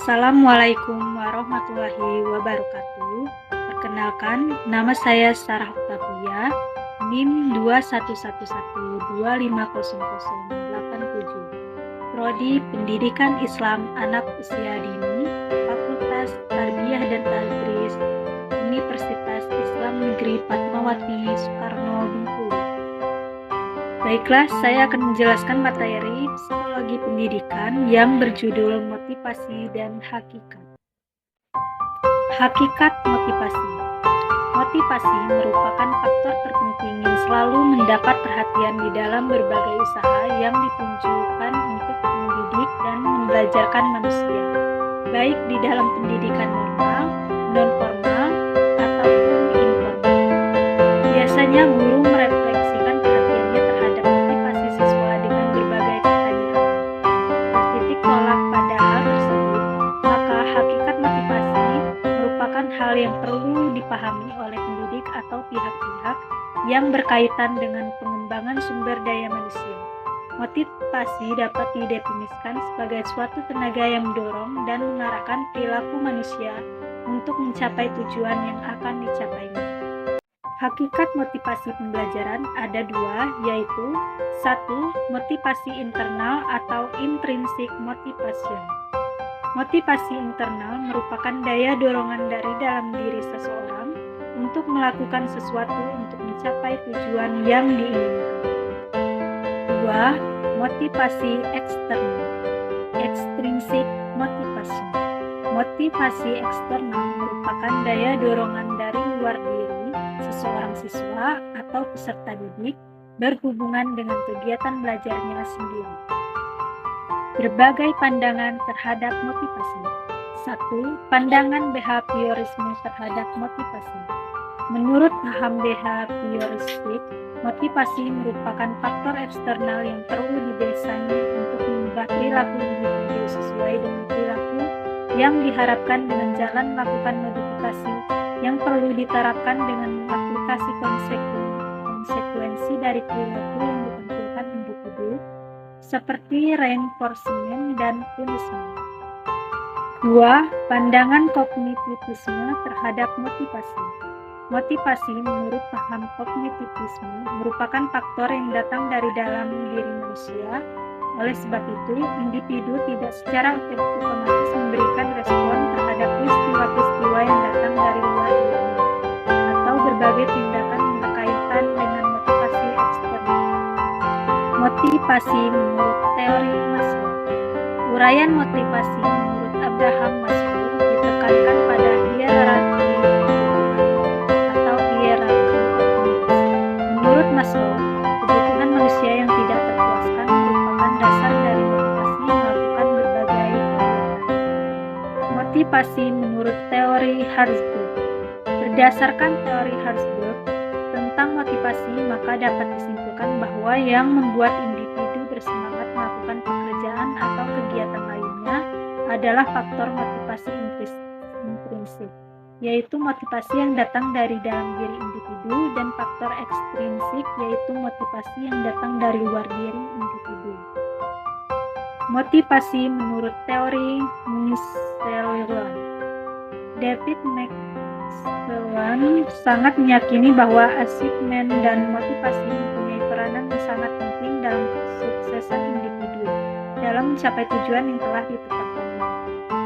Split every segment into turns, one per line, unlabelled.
Assalamualaikum warahmatullahi wabarakatuh. Perkenalkan, nama saya Sarah Octavia, NIM 2111250087, Prodi Pendidikan Islam Anak Usia Dini, Fakultas Tarbiyah dan Tadris, Universitas Islam Negeri Fatmawati Soekarno Bengkulu. Baiklah, saya akan menjelaskan materi psikologi pendidikan yang berjudul motivasi dan hakikat. Hakikat motivasi. Motivasi merupakan faktor terpenting yang selalu mendapat perhatian di dalam berbagai usaha yang ditunjukkan untuk mendidik dan membelajarkan manusia, baik di dalam pendidikan normal, non-formal, ataupun informal. Biasanya guru merefleksikan perhatiannya terhadap motivasi siswa dengan berbagai pertanyaan. Bertitik tolak pada hal tersebut, maka hakikat motivasi merupakan hal yang perlu dipahami oleh pendidik atau pihak-pihak yang berkaitan dengan pengembangan sumber daya manusia. Motivasi dapat didefinisikan sebagai suatu tenaga yang mendorong dan mengarahkan perilaku manusia untuk mencapai tujuan yang akan dicapainya. Hakikat motivasi pembelajaran ada dua, yaitu 1. Motivasi internal atau intrinsic motivation. Motivasi internal merupakan daya dorongan dari dalam diri seseorang untuk melakukan sesuatu untuk mencapai tujuan yang diinginkan. 2. Motivasi eksternal, extrinsic motivation. Motivasi eksternal merupakan daya dorongan dari luar diri seseorang siswa atau peserta didik berhubungan dengan kegiatan belajarnya sendiri. Berbagai pandangan terhadap motivasi. 1. Pandangan behaviorisme terhadap motivasi. Menurut paham behavioristik, motivasi merupakan faktor eksternal yang perlu didesain untuk mengubah perilaku individu sesuai dengan perilaku yang diharapkan dengan jalan melakukan modifikasi yang perlu diterapkan dengan mengaplikasi konsekuensi dari perilaku yang ditampilkan individu seperti reinforcement dan punishment. 2. Pandangan kognitivisme terhadap motivasi. Motivasi menurut paham kognitivisme merupakan faktor yang datang dari dalam diri manusia. Oleh sebab itu, individu tidak secara otomatis memberikan respon terhadap peristiwa-peristiwa yang datang dari luar dirinya atau berbagai tindakan yang berkaitan dengan motivasi eksternal. Motivasi menurut teori Maslow. Uraian motivasi menurut Abraham Maslow ditekankan pada hierarki atau hierarki kognitivis. Menurut Maslow, kebutuhan manusia yang tidak terpuaskan merupakan dasar dari motivasi melakukan berbagai kegiatan. Motivasi menurut teori Herzberg. Berdasarkan teori Herzberg tentang motivasi, maka dapat disimpulkan bahwa yang membuat individu bersemangat melakukan pekerjaan atau kegiatan lainnya adalah faktor motivasi intrinsik, yaitu motivasi yang datang dari dalam diri individu, dan faktor ekstrinsik, yaitu motivasi yang datang dari luar diri individu. Motivasi menurut teori Maxwellian. David Maxwellian sangat meyakini bahwa achievement dan motivasi mempunyai peranan yang sangat penting dalam kesuksesan individu dalam mencapai tujuan yang telah ditetapkannya.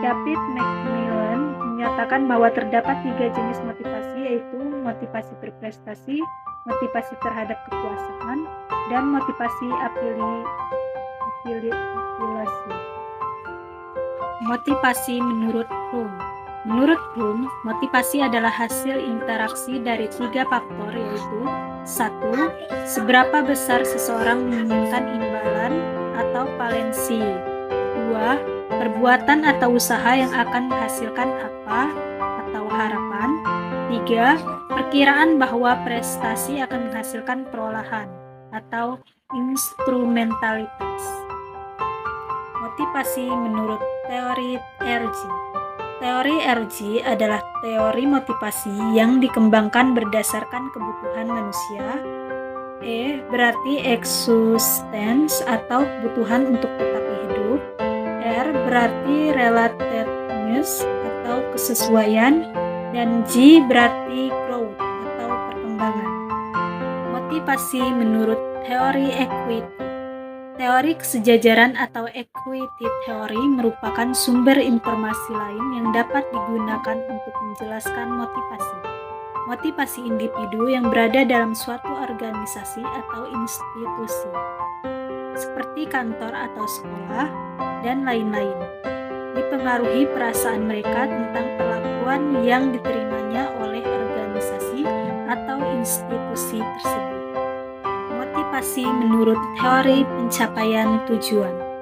David Macmillan menyatakan bahwa terdapat 3 jenis motivasi, yaitu motivasi berprestasi, motivasi terhadap kekuasaan, dan motivasi afiliasi. Motivasi menurut Bloom. Menurut Bloom, motivasi adalah hasil interaksi dari 3 faktor, yaitu 1. Seberapa besar seseorang menginginkan imbalan atau valensi. 2. Perbuatan atau usaha yang akan menghasilkan apa atau harapan. 3. Perkiraan bahwa prestasi akan menghasilkan perolahan atau instrumentalitas. Motivasi menurut teori RG. Teori RG adalah teori motivasi yang dikembangkan berdasarkan kebutuhan manusia. E berarti existence atau kebutuhan untuk tetap hidup. R berarti related conformness atau kesesuaian, dan G berarti growth atau perkembangan. Motivasi menurut teori equity. Teori kesejajaran atau equity theory merupakan sumber informasi lain yang dapat digunakan untuk menjelaskan motivasi. Motivasi individu yang berada dalam suatu organisasi atau institusi, seperti kantor atau sekolah, dan lain-lain, dipengaruhi perasaan mereka tentang perlakuan yang diterimanya oleh organisasi atau institusi tersebut. Motivasi menurut teori pencapaian tujuan.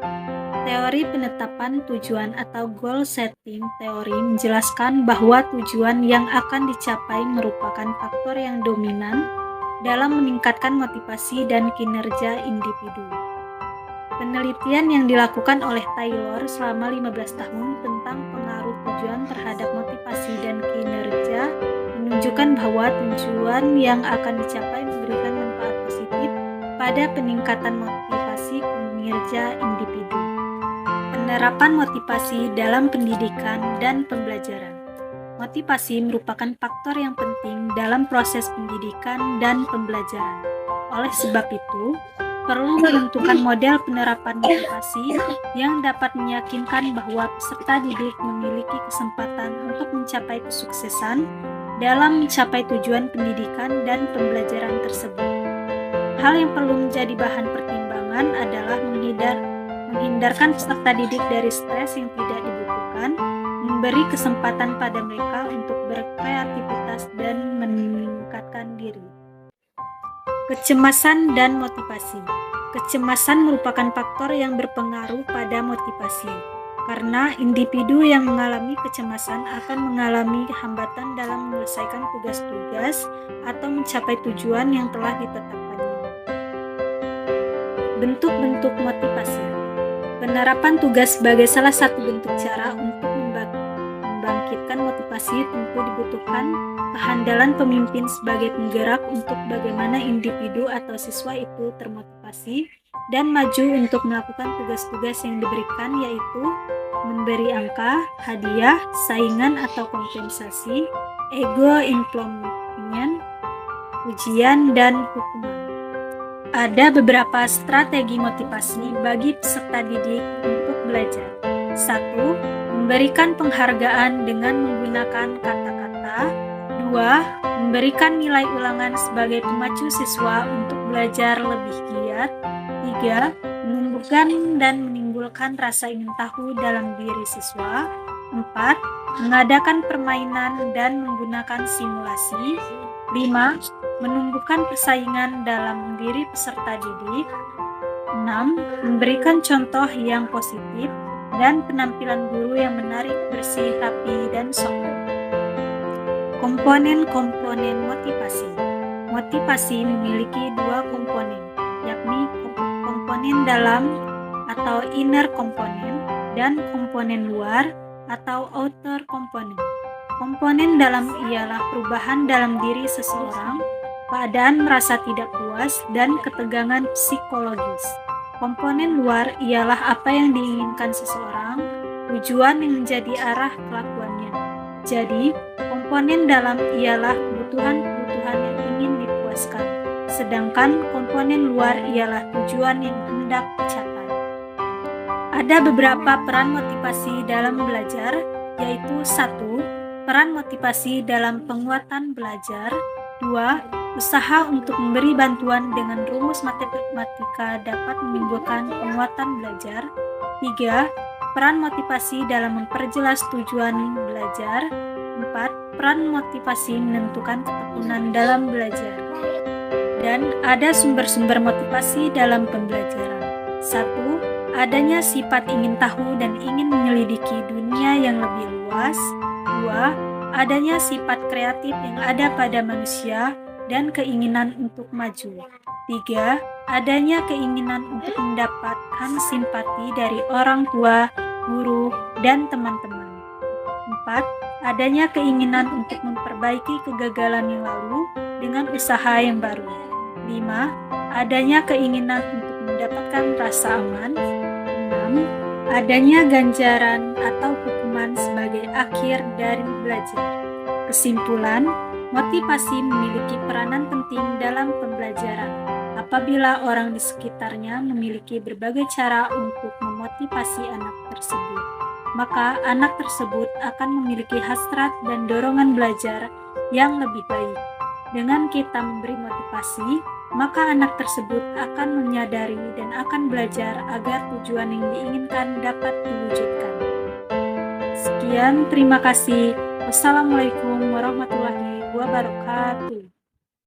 Teori penetapan tujuan atau goal setting teori menjelaskan bahwa tujuan yang akan dicapai merupakan faktor yang dominan dalam meningkatkan motivasi dan kinerja individu. Penelitian yang dilakukan oleh Taylor selama 15 tahun tentang pengaruh tujuan terhadap motivasi dan kinerja menunjukkan bahwa tujuan yang akan dicapai memberikan manfaat positif pada peningkatan motivasi kinerja individu. Penerapan motivasi dalam pendidikan dan pembelajaran. Motivasi merupakan faktor yang penting dalam proses pendidikan dan pembelajaran. Oleh sebab itu, perlu menentukan model penerapan motivasi yang dapat meyakinkan bahwa peserta didik memiliki kesempatan untuk mencapai kesuksesan dalam mencapai tujuan pendidikan dan pembelajaran tersebut. Hal yang perlu menjadi bahan pertimbangan adalah menghindarkan peserta didik dari stres yang tidak dibutuhkan, memberi kesempatan pada mereka untuk berkreativitas dan meningkatkan diri. Kecemasan dan motivasi. Kecemasan merupakan faktor yang berpengaruh pada motivasi, karena individu yang mengalami kecemasan akan mengalami hambatan dalam menyelesaikan tugas-tugas atau mencapai tujuan yang telah ditetapkannya. Bentuk-bentuk motivasi. Penerapan tugas sebagai salah satu bentuk cara untuk membangkitkan motivasi tentu dibutuhkan kehandalan pemimpin sebagai penggerak untuk bagaimana individu atau siswa itu termotivasi dan maju untuk melakukan tugas-tugas yang diberikan, yaitu memberi angka, hadiah, saingan atau kompensasi, ego implement, ujian, dan hukuman. Ada beberapa strategi motivasi bagi peserta didik untuk belajar. 1. Memberikan penghargaan dengan menggunakan kata-kata. 2. Memberikan nilai ulangan sebagai pemacu siswa untuk belajar lebih giat. 3. Menumbuhkan dan menimbulkan rasa ingin tahu dalam diri siswa. 4. Mengadakan permainan dan menggunakan simulasi. 5. Menumbuhkan persaingan dalam diri peserta didik. 6. Memberikan contoh yang positif dan penampilan guru yang menarik, bersih, rapi, dan sopan. Komponen-komponen motivasi. Motivasi memiliki dua komponen, yakni komponen dalam atau inner komponen dan komponen luar atau outer komponen. Komponen dalam ialah perubahan dalam diri seseorang, keadaan merasa tidak puas, dan ketegangan psikologis. Komponen luar ialah apa yang diinginkan seseorang, tujuan yang menjadi arah kelakuannya. Jadi, komponen dalam ialah kebutuhan-kebutuhan yang ingin dipuaskan, sedangkan komponen luar ialah tujuan yang hendak dicapai. Ada beberapa peran motivasi dalam belajar, yaitu 1. Peran motivasi dalam penguatan belajar. 2. Usaha untuk memberi bantuan dengan rumus matematika dapat menimbulkan penguatan belajar. 3. Peran motivasi dalam memperjelas tujuan belajar. 4. Peran motivasi menentukan ketekunan dalam belajar. Dan ada sumber-sumber motivasi dalam pembelajaran. 1. Adanya sifat ingin tahu dan ingin menyelidiki dunia yang lebih luas. 2. Adanya sifat kreatif yang ada pada manusia dan keinginan untuk maju. 3. Adanya keinginan untuk mendapatkan simpati dari orang tua, guru, dan teman-teman. 4. Adanya keinginan untuk memperbaiki kegagalan yang lalu dengan usaha yang baru. 5. Adanya keinginan untuk mendapatkan rasa aman. 6. Adanya ganjaran atau hukuman pengalaman sebagai akhir dari belajar. Kesimpulan, motivasi memiliki peranan penting dalam pembelajaran. Apabila orang di sekitarnya memiliki berbagai cara untuk memotivasi anak tersebut, maka anak tersebut akan memiliki hasrat dan dorongan belajar yang lebih baik. Dengan kita memberi motivasi, maka anak tersebut akan menyadari dan akan belajar agar tujuan yang diinginkan dapat diwujudkan. Sekian, terima kasih. Wassalamualaikum warahmatullahi wabarakatuh.